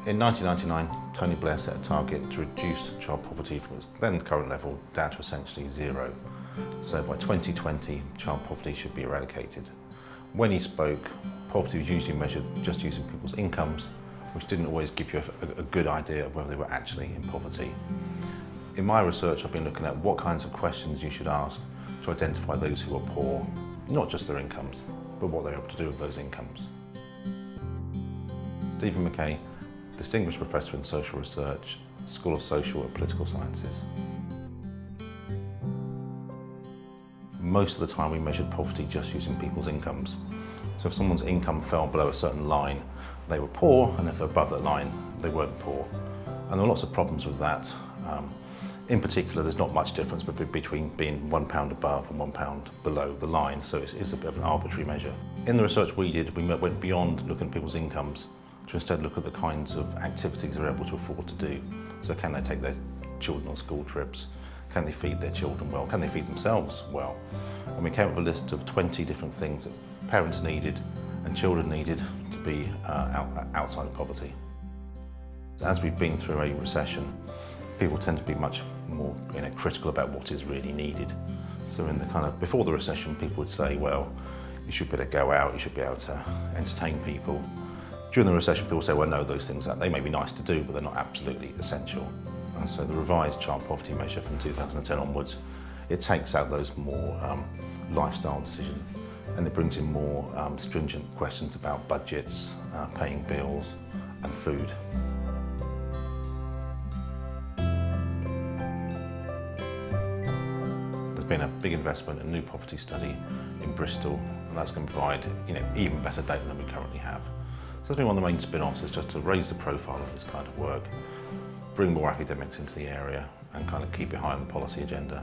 In 1999, Tony Blair set a target to reduce child poverty from its then current level down to essentially zero. So by 2020, child poverty should be eradicated. When he spoke, poverty was usually measured just using people's incomes, which didn't always give you a good idea of whether they were actually in poverty. In my research, I've been looking at what kinds of questions you should ask to identify those who are poor, not just their incomes, but what they're able to do with those incomes. Stephen McKay, Distinguished Professor in Social Research, School of Social and Political Sciences. Most of the time we measured poverty just using people's incomes. So if someone's income fell below a certain line, they were poor, and if they're above that line, they weren't poor. And there are lots of problems with that. In particular, there's not much difference between being £1 above and £1 below the line, so it's a bit of an arbitrary measure. In the research we did, we went beyond looking at people's incomes to instead look at the kinds of activities they're able to afford to do. So can they take their children on school trips? Can they feed their children well? Can they feed themselves well? And we came up with a list of 20 different things that parents needed and children needed to be outside of poverty. As we've been through a recession, people tend to be much more critical about what is really needed. So in the before the recession, people would say, well, you should be able to go out, you should be able to entertain people. During the recession, people say, well, no, those things, they may be nice to do, but they're not absolutely essential. And so the revised child poverty measure from 2010 onwards, it takes out those more lifestyle decisions, and it brings in more stringent questions about budgets, paying bills and food. There's been a big investment in a new poverty study in Bristol, and that's going to provide even better data than we currently have. So that's been one of the main spin-offs, is just to raise the profile of this kind of work, bring more academics into the area and keep it high on the policy agenda.